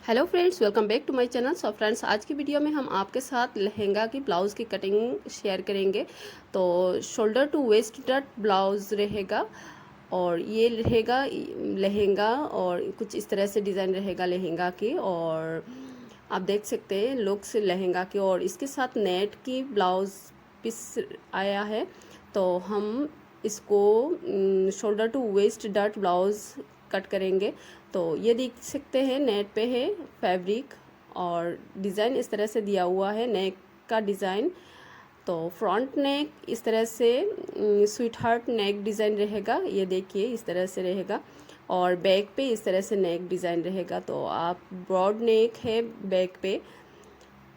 Hello friends, welcome back to my channel. So friends, आज की video में हम आपके साथ लहंगा की ब्लाउज़ की कटिंग शेयर करेंगे। तो शोल्डर टू वेस्ट डट ब्लाउज़ रहेगा और ये रहेगा लहंगा और कुछ इस तरह से डिज़ाइन रहेगा लहंगा की। और आप देख सकते हैं लुक्स लहंगा की और इसके साथ नेट की ब्लाउज़ पीस आया है। तो हम इसको शोल्डर टू वेस्ट डट ब्लाउज़ कट करेंगे। तो ये देख सकते हैं नेट पे है फैब्रिक और डिज़ाइन इस तरह से दिया हुआ है नेक का डिज़ाइन। तो फ्रंट नेक इस तरह से स्वीट हार्ट नेक डिज़ाइन रहेगा, ये देखिए इस तरह से रहेगा। और बैक पे इस तरह से नेक डिज़ाइन रहेगा। तो आप ब्रॉड नेक है बैक पे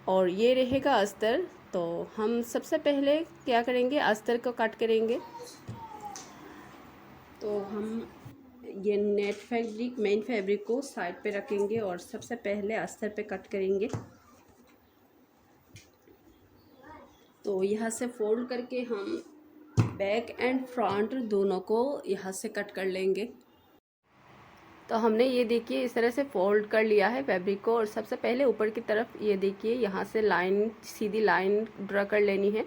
और ये रहेगा अस्तर। तो हम सबसे पहले क्या करेंगे, अस्तर को कट करेंगे। तो हम ये नेट फैब्रिक मेन फैब्रिक को साइड पे रखेंगे और सबसे पहले अस्तर पे कट करेंगे। तो यहाँ से फोल्ड करके हम बैक एंड फ्रंट दोनों को यहाँ से कट कर लेंगे। तो हमने ये देखिए इस तरह से फोल्ड कर लिया है फैब्रिक को और सबसे पहले ऊपर की तरफ ये देखिए यहाँ से लाइन, सीधी लाइन ड्रा कर लेनी है।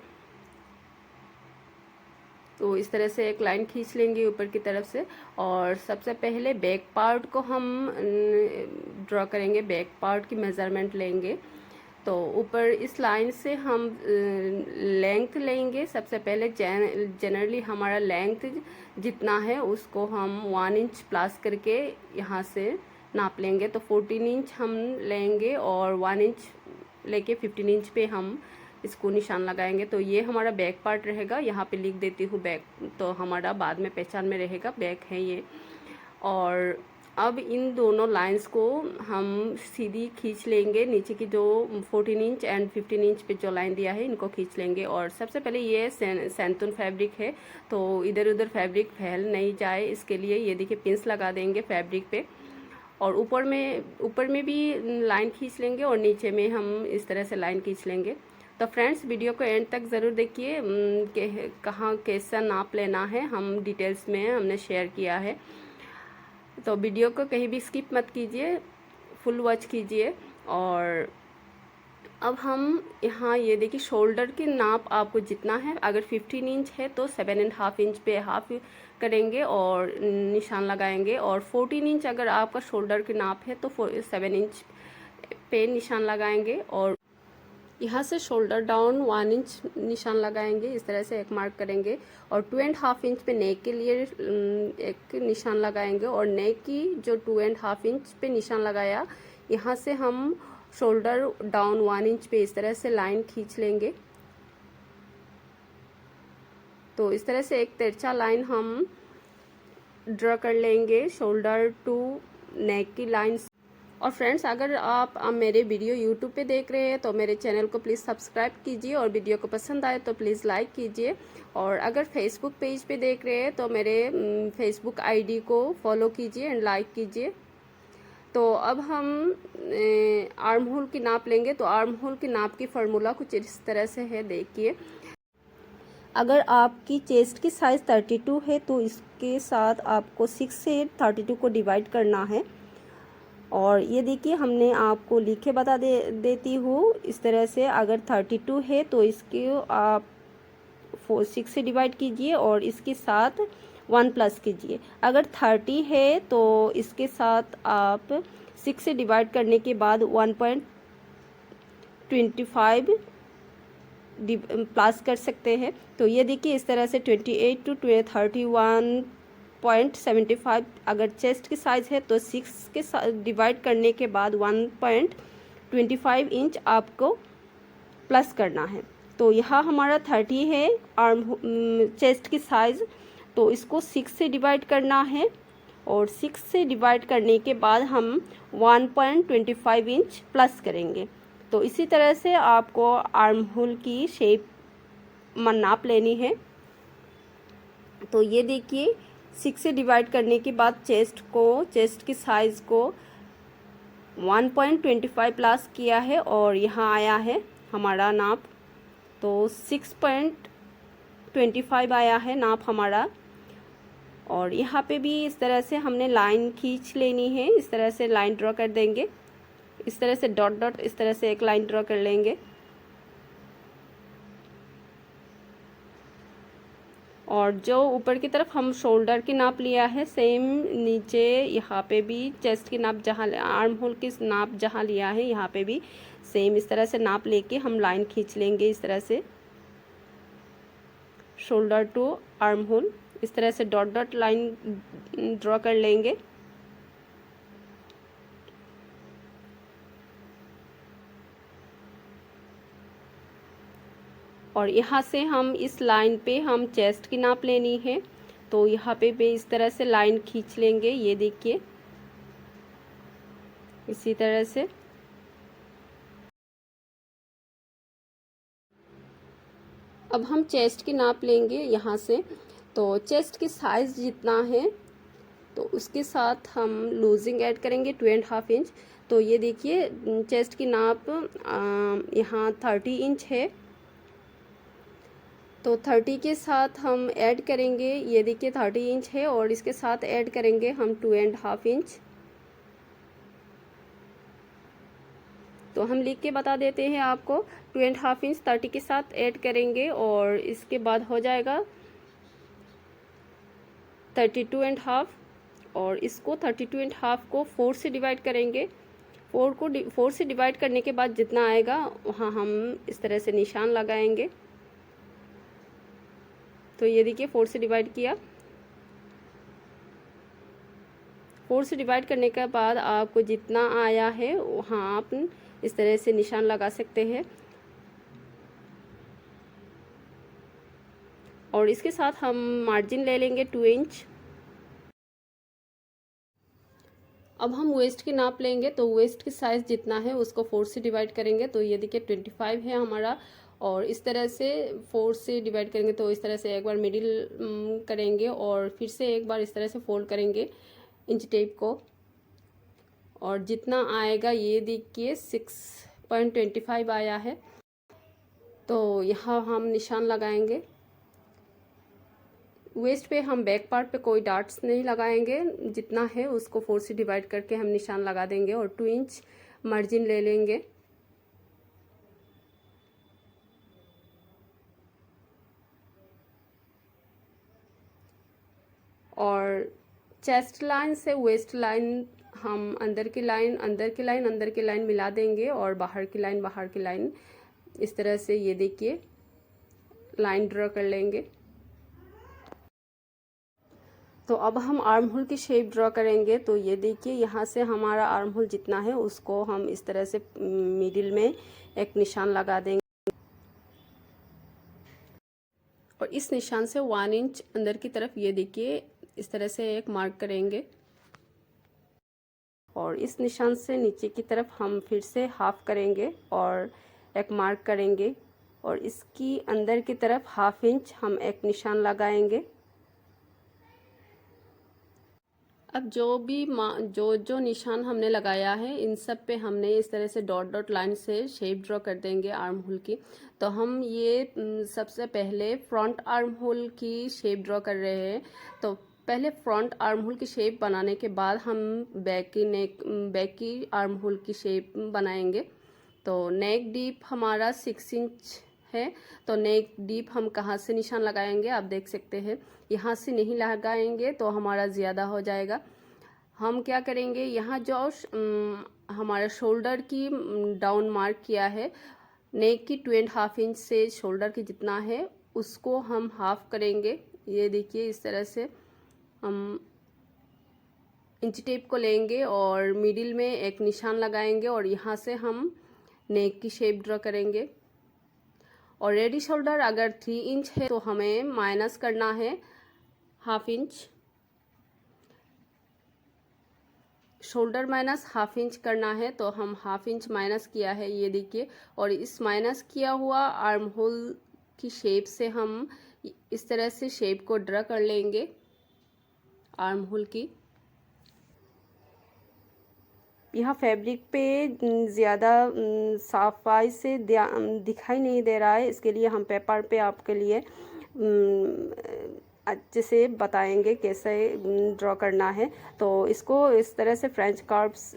तो इस तरह से एक लाइन खींच लेंगे ऊपर की तरफ से और सबसे पहले बैक पार्ट को हम ड्रॉ करेंगे, बैक पार्ट की मेज़रमेंट लेंगे। तो ऊपर इस लाइन से हम लेंथ लेंगे। सबसे पहले जनरली हमारा लेंथ जितना है उसको हम 1 इंच प्लस करके यहाँ से नाप लेंगे। तो 14 इंच हम लेंगे और 1 इंच लेके 15 इंच पे हम इसको निशान लगाएंगे। तो ये हमारा बैक पार्ट रहेगा, यहाँ पे लिख देती हूँ बैक, तो हमारा बाद में पहचान में रहेगा बैक है ये। और अब इन दोनों लाइंस को हम सीधी खींच लेंगे, नीचे की जो 14 इंच एंड 15 इंच पे जो लाइन दिया है इनको खींच लेंगे। और सबसे पहले ये सैंतून फैब्रिक है तो इधर उधर फैब्रिक फैल नहीं जाए, इसके लिए ये देखिए पिंस लगा देंगे फैब्रिक पे। और ऊपर में भी लाइन खींच लेंगे और नीचे में हम इस तरह से लाइन खींच लेंगे। तो फ्रेंड्स, वीडियो को एंड तक ज़रूर देखिए कि कहाँ कैसा नाप लेना है, हम डिटेल्स में हमने शेयर किया है। तो वीडियो को कहीं भी स्किप मत कीजिए, फुल वॉच कीजिए। और अब हम यहाँ ये देखिए शोल्डर की नाप आपको जितना है, अगर 15 इंच है तो 7.5 इंच पे हाफ करेंगे और निशान लगाएंगे। और 14 इंच अगर आपका शोल्डर की नाप है तो 7 इंच पे निशान लगाएंगे। और यहाँ से शोल्डर डाउन 1 इंच निशान लगाएंगे, इस तरह से एक मार्क करेंगे। और 2.5 इंच पे नेक के लिए एक निशान लगाएंगे। और नेक की जो 2.5 इंच पे निशान लगाया, यहाँ से हम शोल्डर डाउन 1 इंच पे इस तरह से लाइन खींच लेंगे। तो इस तरह से एक तिरछा लाइन हम ड्रा कर लेंगे शोल्डर टू नेक की लाइन। और फ्रेंड्स, अगर आप मेरे वीडियो यूट्यूब पे देख रहे हैं तो मेरे चैनल को प्लीज़ सब्सक्राइब कीजिए और वीडियो को पसंद आए तो प्लीज़ लाइक कीजिए। और अगर फेसबुक पेज पे देख रहे हैं तो मेरे फेसबुक आईडी को फॉलो कीजिए एंड लाइक कीजिए। तो अब हम आर्म होल की नाप लेंगे। तो आर्म होल की नाप की फार्मूला कुछ इस तरह से है, देखिए। अगर आपकी चेस्ट की साइज़ 32 है तो इसके साथ आपको 6 से 32 को डिवाइड करना है। और ये देखिए हमने आपको लिखे बता देती हूँ इस तरह से। अगर 32 है तो इसके आप 6 से डिवाइड कीजिए और इसके साथ 1 प्लस कीजिए। अगर 30 है तो इसके साथ आप 6 से डिवाइड करने के बाद 1.25 प्लस कर सकते हैं। तो ये देखिए इस तरह से 28 टू 31.75। अगर चेस्ट की साइज़ है तो 6 के साथ डिवाइड करने के बाद 1.25 इंच आपको प्लस करना है। तो यहाँ हमारा 30 है आर्म चेस्ट की साइज़, तो इसको 6 से डिवाइड करना है। और 6 से डिवाइड करने के बाद हम 1.25 इंच प्लस करेंगे। तो इसी तरह से आपको आर्म होल की शेप नाप लेनी है। तो ये देखिए 6 से डिवाइड करने के बाद चेस्ट की साइज़ को 1.25 प्लस किया है और यहाँ आया है हमारा नाप। तो 6.25 आया है नाप हमारा। और यहाँ पे भी इस तरह से हमने लाइन खींच लेनी है, इस तरह से लाइन ड्रॉ कर देंगे। इस तरह से डॉट डॉट इस तरह से एक लाइन ड्रॉ कर लेंगे। और जो ऊपर की तरफ हम शोल्डर की नाप लिया है, सेम नीचे यहाँ पे भी चेस्ट की नाप जहाँ, आर्म होल की नाप जहाँ लिया है यहाँ पे भी सेम इस तरह से नाप लेके हम लाइन खींच लेंगे। इस तरह से शोल्डर टू आर्म होल इस तरह से डॉट डॉट लाइन ड्रॉ कर लेंगे। और यहाँ से हम इस लाइन पे हम चेस्ट की नाप लेनी है, तो यहाँ पे भी इस तरह से लाइन खींच लेंगे। ये देखिए इसी तरह से। अब हम चेस्ट की नाप लेंगे यहाँ से, तो चेस्ट की साइज़ जितना है तो उसके साथ हम लूजिंग ऐड करेंगे 2.5 इंच। तो ये देखिए चेस्ट की नाप यहाँ 30 इंच है, तो 30 के साथ हम ऐड करेंगे, ये देखिए 30 इंच है और इसके साथ ऐड करेंगे हम 2.5 इंच। तो हम लिख के बता देते हैं आपको, 2.5 इंच 30 के साथ ऐड करेंगे और इसके बाद हो जाएगा 32.5। और इसको 32.5 को 4 से डिवाइड करेंगे। 4 से डिवाइड करने के बाद जितना आएगा वहाँ हम इस तरह से निशान लगाएंगे। तो ये देखिए 4 से डिवाइड किया। 4 से डिवाइड करने के बाद आपको जितना आया है वहाँ आप इस तरह से निशान लगा सकते हैं। और इसके साथ हम मार्जिन ले लेंगे 2 इंच। अब हम वेस्ट की नाप लेंगे, तो वेस्ट की साइज़ जितना है उसको 4 से डिवाइड करेंगे। तो ये देखिए 25 है हमारा, और इस तरह से 4 से डिवाइड करेंगे। तो इस तरह से एक बार मिडिल करेंगे और फिर से एक बार इस तरह से फोल्ड करेंगे इंच टेप को, और जितना आएगा ये देखिए 6.25 आया है। तो यहाँ हम निशान लगाएंगे। वेस्ट पे हम बैक पार्ट पे कोई डार्ट्स नहीं लगाएंगे, जितना है उसको 4 से डिवाइड करके हम निशान लगा देंगे और 2 इंच मार्जिन ले लेंगे। और चेस्ट लाइन से वेस्ट लाइन हम अंदर की लाइन मिला देंगे और बाहर की लाइन इस तरह से ये देखिए लाइन ड्रॉ कर लेंगे। तो अब हम आर्म होल की शेप ड्रॉ करेंगे। तो ये देखिए यहाँ से हमारा आर्म होल जितना है उसको हम इस तरह से मिडिल में एक निशान लगा देंगे और इस निशान से 1 इंच अंदर की तरफ ये देखिए इस तरह से एक मार्क करेंगे। और इस निशान से नीचे की तरफ हम फिर से हाफ करेंगे और एक मार्क करेंगे और इसकी अंदर की तरफ 1/2 इंच हम एक निशान लगाएंगे। अब जो निशान हमने लगाया है इन सब पे हमने इस तरह से डॉट डॉट लाइन से शेप ड्रॉ कर देंगे आर्म होल की। तो हम ये सबसे पहले फ्रंट आर्म होल की शेप ड्रॉ कर रहे हैं। तो पहले फ्रंट आर्म होल की शेप बनाने के बाद हम बैक की आर्म होल की शेप बनाएंगे। तो नेक डीप हमारा 6 इंच है। तो नेक डीप हम कहाँ से निशान लगाएंगे, आप देख सकते हैं यहाँ से नहीं लगाएंगे तो हमारा ज़्यादा हो जाएगा। हम क्या करेंगे, यहाँ जो हमारा शोल्डर की डाउन मार्क किया है, नेक की 2.5 इंच से शोल्डर की जितना है उसको हम हाफ करेंगे। ये देखिए इस तरह से हम इंच टेप को लेंगे और मिडिल में एक निशान लगाएंगे और यहाँ से हम नेक की शेप ड्रॉ करेंगे। और रेडी शोल्डर अगर 3 इंच है तो हमें माइनस करना है 1/2 इंच। शोल्डर माइनस 1/2 इंच करना है तो हम 1/2 इंच माइनस किया है, ये देखिए। और इस माइनस किया हुआ आर्म होल की शेप से हम इस तरह से शेप को ड्रा कर लेंगे आर्म होल की। यहाँ फैब्रिक पे ज़्यादा सफाई से दिखाई नहीं दे रहा है, इसके लिए हम पेपर पे आपके लिए अच्छे से बताएंगे कैसे ड्रॉ करना है। तो इसको इस तरह से फ्रेंच कर्व्स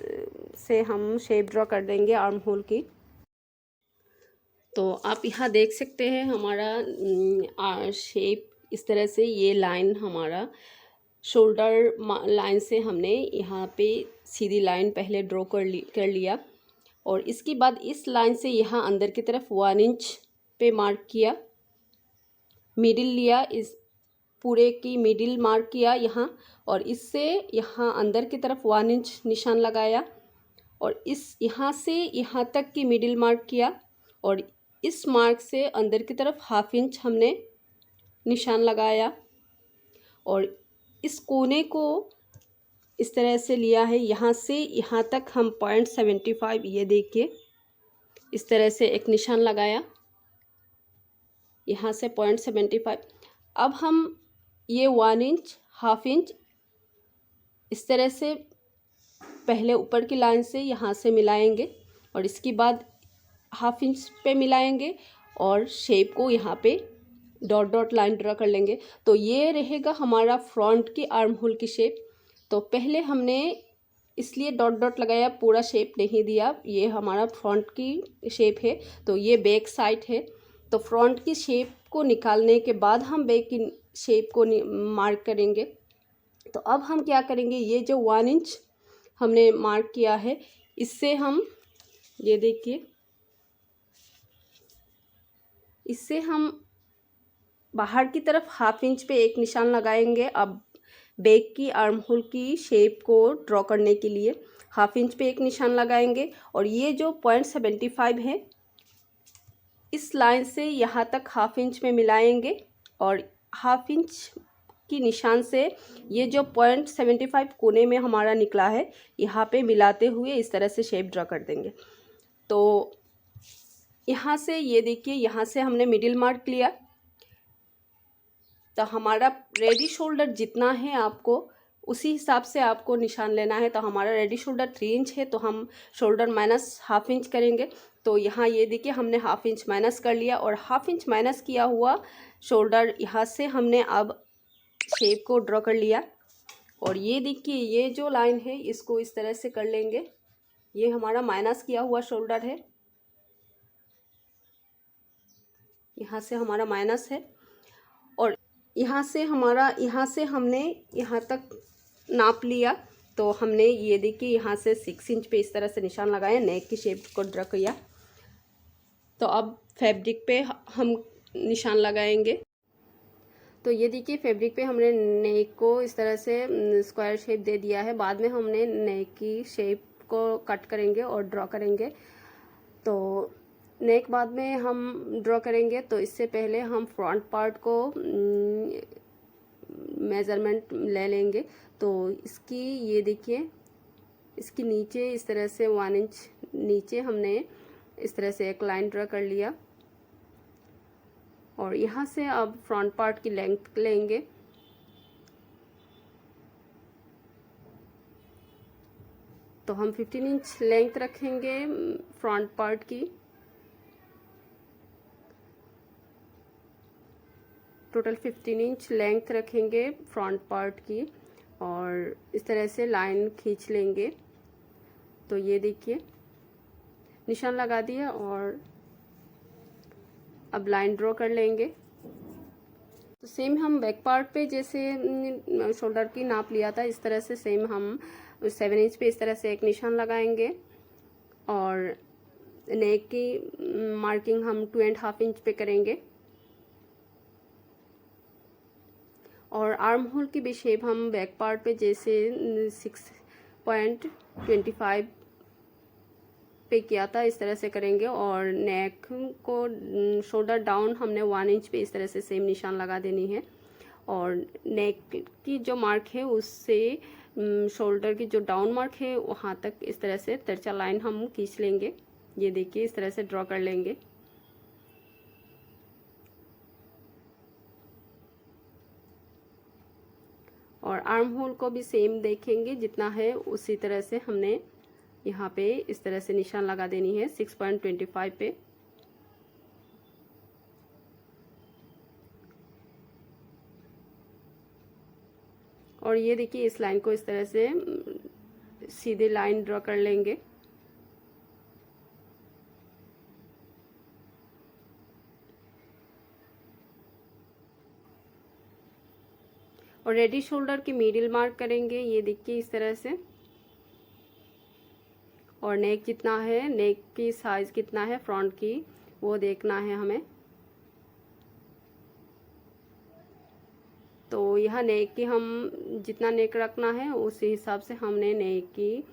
से हम शेप ड्रॉ कर देंगे आर्म होल की। तो आप यहाँ देख सकते हैं हमारा शेप इस तरह से, ये लाइन हमारा शोल्डर लाइन से हमने यहाँ पे सीधी लाइन पहले ड्रॉ कर लिया, और इसके बाद इस लाइन से यहाँ अंदर की तरफ 1 इंच पे मार्क किया, मिडिल लिया, इस पूरे की मिडिल मार्क किया यहाँ, और इससे यहाँ अंदर की तरफ 1 इंच निशान लगाया, और इस यहाँ से यहाँ तक की मिडिल मार्क किया, और इस मार्क से अंदर की तरफ 1/2 इंच हमने निशान लगाया, और इस कोने को इस तरह से लिया है। यहाँ से यहाँ तक हम 0.75, ये देखिए इस तरह से एक निशान लगाया, यहाँ से 0.75। अब हम ये 1 इंच 1/2 इंच इस तरह से पहले ऊपर की लाइन से यहाँ से मिलाएंगे, और इसके बाद 1/2 इंच पे मिलाएंगे, और शेप को यहाँ पे डॉट डॉट लाइन ड्रा कर लेंगे। तो ये रहेगा हमारा फ्रंट की आर्म होल की शेप। तो पहले हमने इसलिए डॉट डॉट लगाया, पूरा शेप नहीं दिया, ये हमारा फ्रंट की शेप है। तो ये बैक साइड है। तो फ्रंट की शेप को निकालने के बाद हम बैक की शेप को मार्क करेंगे। तो अब हम क्या करेंगे, ये जो 1 इंच हमने मार्क किया है, इससे हम ये देखिए, इससे हम बाहर की तरफ 1/2 इंच पे एक निशान लगाएंगे। अब बैक की आर्म होल की शेप को ड्रॉ करने के लिए 1/2 इंच पे एक निशान लगाएंगे, और ये जो 0.75 है, इस लाइन से यहाँ तक 1/2 इंच में मिलाएंगे, और 1/2 इंच की निशान से ये जो 0.75 कोने में हमारा निकला है, यहाँ पे मिलाते हुए इस तरह से शेप ड्रॉ कर देंगे। तो यहाँ से ये देखिए, यहाँ से हमने मिडिल मार्क लिया। तो हमारा रेडी शोल्डर जितना है आपको उसी हिसाब से आपको निशान लेना है। तो हमारा रेडी शोल्डर 3 इंच है, तो हम शोल्डर माइनस 1/2 इंच करेंगे। तो यहाँ ये देखिए हमने 1/2 इंच माइनस कर लिया, और 1/2 इंच माइनस किया हुआ शोल्डर यहाँ से हमने अब शेप को ड्रॉ कर लिया। और ये देखिए, ये जो लाइन है इसको इस तरह से कर लेंगे। ये हमारा माइनस किया हुआ शोल्डर है, यहाँ से हमारा माइनस है, और यहाँ से हमने यहाँ तक नाप लिया। तो हमने ये देखिए यहाँ से 6 इंच पे इस तरह से निशान लगाया, नेक की शेप को ड्रा किया। तो अब फैब्रिक पे हम निशान लगाएंगे। तो ये देखिए फैब्रिक पे हमने नेक को इस तरह से स्क्वायर शेप दे दिया है। बाद में हमने नेक की शेप को कट करेंगे और ड्रॉ करेंगे। तो नेक बाद में हम ड्रॉ करेंगे। तो इससे पहले हम फ्रंट पार्ट को मेज़रमेंट ले लेंगे। तो इसकी ये देखिए, इसकी नीचे इस तरह से 1 इंच नीचे हमने इस तरह से एक लाइन ड्रा कर लिया, और यहाँ से अब फ्रंट पार्ट की लेंथ लेंगे। तो हम 15 इंच लेंथ रखेंगे फ्रंट पार्ट की। टोटल 15 इंच लेंथ रखेंगे फ्रंट पार्ट की, और इस तरह से लाइन खींच लेंगे। तो ये देखिए निशान लगा दिया, और अब लाइन ड्रॉ कर लेंगे। तो सेम हम बैक पार्ट पे जैसे शोल्डर की नाप लिया था, इस तरह से सेम हम 7 इंच पे इस तरह से एक निशान लगाएंगे, और नेक की मार्किंग हम 2.5 इंच पे करेंगे, और आर्म होल की भी शेप हम बैक पार्ट पे जैसे 6.25 पे किया था इस तरह से करेंगे, और नेक को शोल्डर डाउन हमने 1 इंच पे इस तरह से सेम निशान लगा देनी है। और नेक की जो मार्क है उससे शोल्डर की जो डाउन मार्क है वहाँ तक इस तरह से तिरछा लाइन हम खींच लेंगे। ये देखिए इस तरह से ड्रॉ कर लेंगे। और आर्म होल को भी सेम देखेंगे, जितना है उसी तरह से हमने यहाँ पे इस तरह से निशान लगा देनी है 6.25 पे। और ये देखिए इस लाइन को इस तरह से सीधे लाइन ड्रॉ कर लेंगे। और रेडी शोल्डर की मिडिल मार्क करेंगे, ये देखिए इस तरह से। और नेक जितना है, नेक की साइज कितना है फ्रंट की, वो देखना है हमें। तो यह नेक की हम जितना नेक रखना है उसी हिसाब से हमने नेक की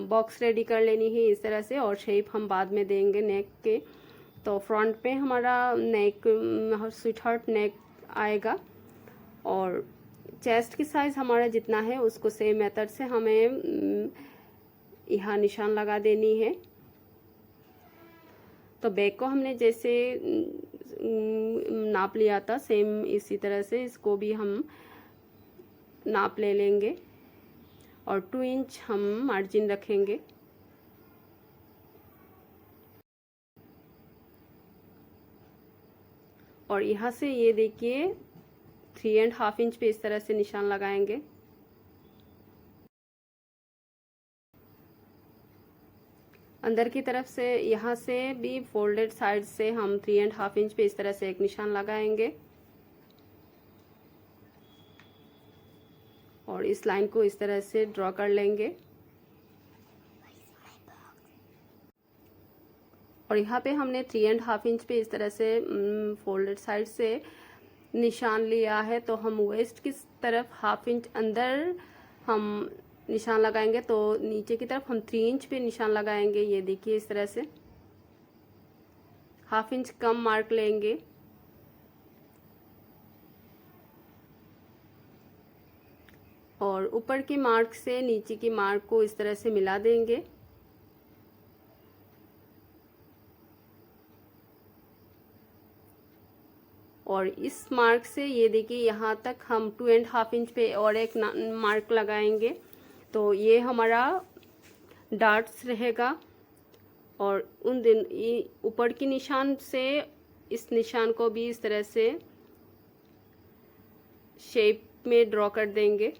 बॉक्स रेडी कर लेनी है इस तरह से। और शेप हम बाद में देंगे नेक के। तो फ्रंट पे हमारा नेक स्वीट हार्ट नेक आएगा। और चेस्ट की साइज़ हमारा जितना है उसको सेम मेथड से हमें यहाँ निशान लगा देनी है। तो बैक को हमने जैसे नाप लिया था सेम इसी तरह से इसको भी हम नाप ले लेंगे। और 2 इंच हम मार्जिन रखेंगे। और यहाँ से ये देखिए 3.5 इंच पे इस तरह से निशान लगाएंगे। अंदर की तरफ से यहाँ से भी फोल्डेड साइड से हम 3.5 इंच पे इस तरह से एक निशान लगाएंगे। और इस लाइन को इस तरह से ड्रॉ कर लेंगे। और यहाँ पे हमने 3.5 इंच पे इस तरह से फोल्डेड साइड से निशान लिया है। तो हम वेस्ट की तरफ 1/2 इंच अंदर हम निशान लगाएंगे। तो नीचे की तरफ हम 3 इंच पे निशान लगाएंगे, ये देखिए इस तरह से 1/2 इंच कम मार्क लेंगे। और ऊपर की मार्क से नीचे की मार्क को इस तरह से मिला देंगे। और इस मार्क से ये देखिए यहाँ तक हम 2.5 इंच पे और एक मार्क लगाएंगे। तो ये हमारा डार्ट्स रहेगा। और उन दिन ऊपर की निशान से इस निशान को भी इस तरह से शेप में ड्रॉ कर देंगे।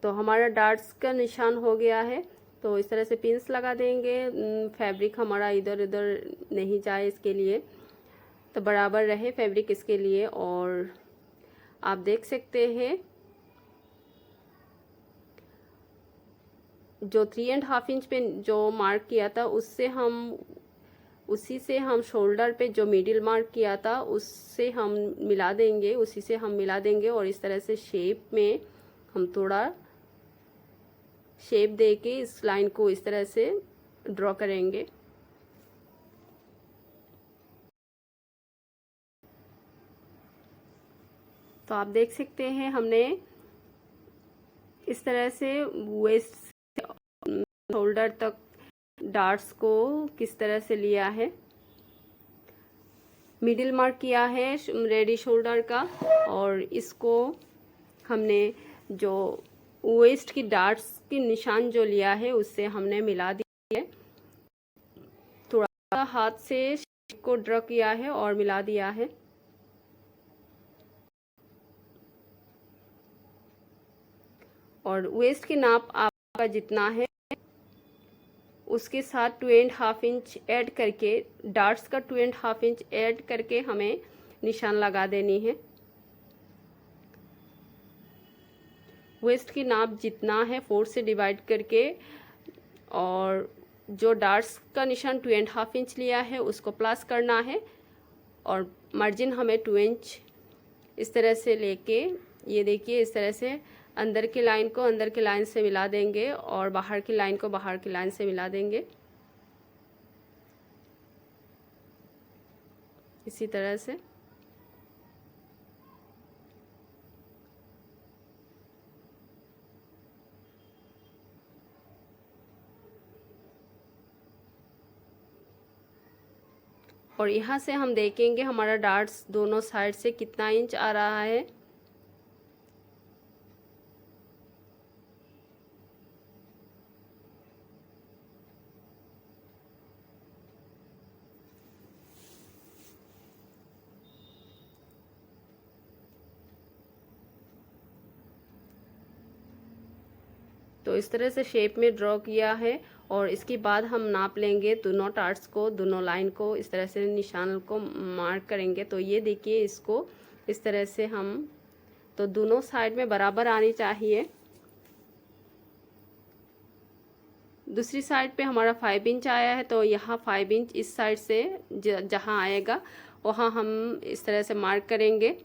तो हमारा डार्ट्स का निशान हो गया है। तो इस तरह से पिंस लगा देंगे, फैब्रिक हमारा इधर उधर नहीं जाए इसके लिए, तो बराबर रहे फैब्रिक इसके लिए। और आप देख सकते हैं जो 3.5 इंच पे जो मार्क किया था उसी से हम शोल्डर पे जो मिडिल मार्क किया था उससे हम मिला देंगे, उसी से हम मिला देंगे। और इस तरह से शेप में हम थोड़ा शेप दे के इस लाइन को इस तरह से ड्रॉ करेंगे। तो आप देख सकते हैं हमने इस तरह से वेस्ट से शोल्डर तक डार्ट्स को किस तरह से लिया है, मिडिल मार्क किया है रेडी शोल्डर का। और इसको हमने जो वेस्ट की डार्ट्स की निशान जो लिया है उससे हमने मिला दिया है। थोड़ा सा हाथ से शेप को ड्रॉ किया है और मिला दिया है। और वेस्ट की नाप आपका जितना है उसके साथ 2.5 इंच ऐड करके, डार्ट्स का 2.5 इंच ऐड करके हमें निशान लगा देनी है। वेस्ट की नाप जितना है 4 से डिवाइड करके, और जो डार्ट्स का निशान 2.5 इंच लिया है उसको प्लस करना है। और मार्जिन हमें 2 इंच इस तरह से लेके, ये देखिए इस तरह से अंदर की लाइन को अंदर की लाइन से मिला देंगे और बाहर की लाइन को बाहर की लाइन से मिला देंगे इसी तरह से। और यहाँ से हम देखेंगे हमारा डार्ट्स दोनों साइड से कितना इंच आ रहा है। तो इस तरह से शेप में ड्रॉ किया है और इसके बाद हम नाप लेंगे दोनों टार्ट्स को, दोनों लाइन को, इस तरह से निशान को मार्क करेंगे। तो ये देखिए इसको इस तरह से हम, तो दोनों साइड में बराबर आनी चाहिए। दूसरी साइड पे हमारा 5 इंच आया है, तो यहाँ 5 इंच इस साइड से जहाँ आएगा वहाँ हम इस तरह से मार्क करेंगे।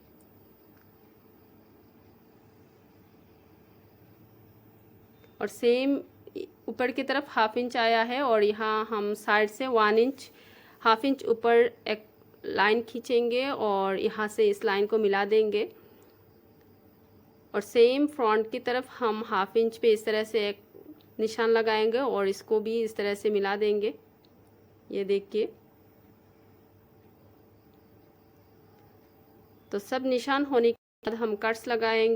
और सेम ऊपर की तरफ 1/2 इंच आया है और यहाँ हम साइड से 1 इंच 1/2 इंच ऊपर एक लाइन खींचेंगे और यहाँ से इस लाइन को मिला देंगे। और सेम फ्रंट की तरफ हम 1/2 इंच पे इस तरह से एक निशान लगाएंगे और इसको भी इस तरह से मिला देंगे। ये देखिए, तो सब निशान होने के बाद हम कट्स लगाएंगे।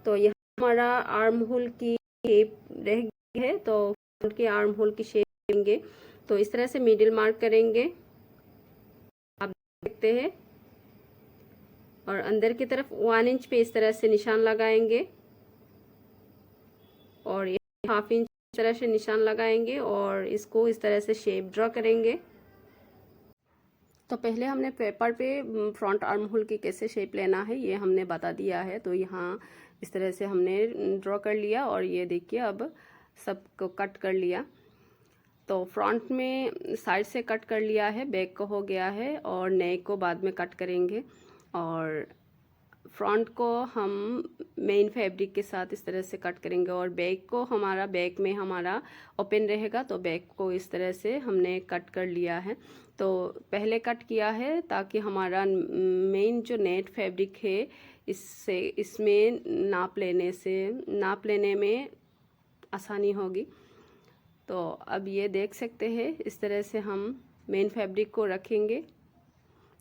तो यहाँ हमारा आर्म होल की शेप रह गई है, तो फ्रंट के आर्म होल की शेप देंगे। तो इस तरह से मिडिल मार्क करेंगे, आप देख सकते हैं, और अंदर की तरफ 1 इंच पे इस तरह से निशान लगाएंगे और ये 1/2 इंच इस तरह से निशान लगाएंगे और इसको इस तरह से शेप ड्रॉ करेंगे। तो पहले हमने पेपर पे फ्रंट आर्म होल की कैसे शेप लेना है ये हमने बता दिया है। तो यहाँ इस तरह से हमने ड्रॉ कर लिया और ये देखिए अब सबको कट कर लिया। तो फ्रंट में साइड से कट कर लिया है, बैक को हो गया है और नेक को बाद में कट करेंगे। और फ्रंट को हम मेन फैब्रिक के साथ इस तरह से कट करेंगे और बैक को हमारा बैक में हमारा ओपन रहेगा, तो बैक को इस तरह से हमने कट कर लिया है। तो पहले कट किया है ताकि हमारा मेन जो नेट फैब्रिक है इससे इसमें नाप लेने में आसानी होगी। तो अब ये देख सकते हैं इस तरह से हम मेन फैब्रिक को रखेंगे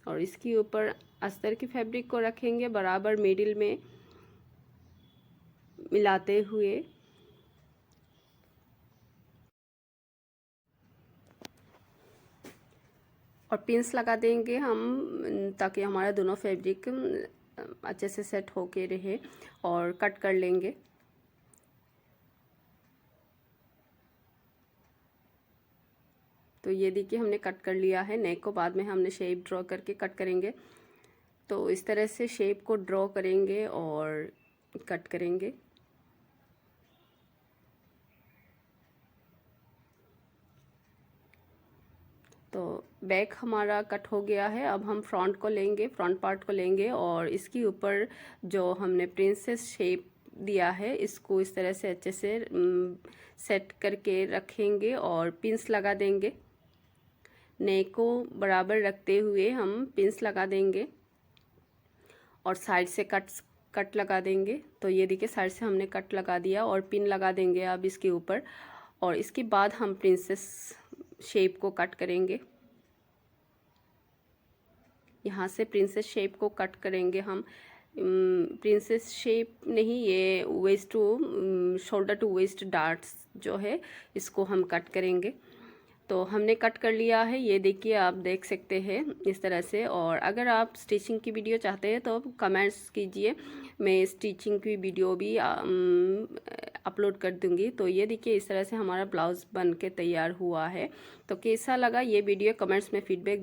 और इसके ऊपर अस्तर की फैब्रिक को रखेंगे बराबर मिडिल में मिलाते हुए। और पिंस लगा देंगे हम ताकि हमारा दोनों फैब्रिक अच्छे से सेट होके रहे और कट कर लेंगे। तो ये देखिए हमने कट कर लिया है। नेक को बाद में हमने शेप ड्रॉ करके कट करेंगे। तो इस तरह से शेप को ड्रॉ करेंगे और कट करेंगे। तो बैक हमारा कट हो गया है। अब हम फ्रंट को लेंगे, फ्रंट पार्ट को लेंगे और इसके ऊपर जो हमने प्रिंसेस शेप दिया है इसको इस तरह से अच्छे से सेट करके रखेंगे और पिंस लगा देंगे। नेक को बराबर रखते हुए हम पिंस लगा देंगे और साइड से कट लगा देंगे। तो ये देखिए साइड से हमने कट लगा दिया और पिन लगा देंगे अब इसके ऊपर। और इसके बाद हम प्रिंसेस शेप को कट करेंगे। यहाँ से प्रिंसेस शेप को कट करेंगे हम। प्रिंसेस शेप नहीं, ये waist to shoulder to waist darts जो है इसको हम कट करेंगे। तो हमने कट कर लिया है, ये देखिए आप देख सकते हैं इस तरह से। और अगर आप स्टिचिंग की वीडियो चाहते हैं तो कमेंट्स कीजिए, मैं स्टिचिंग की वीडियो भी अपलोड कर दूंगी। तो ये देखिए इस तरह से हमारा ब्लाउज़ बन के तैयार हुआ है। तो कैसा लगा ये वीडियो कमेंट्स में फीडबैक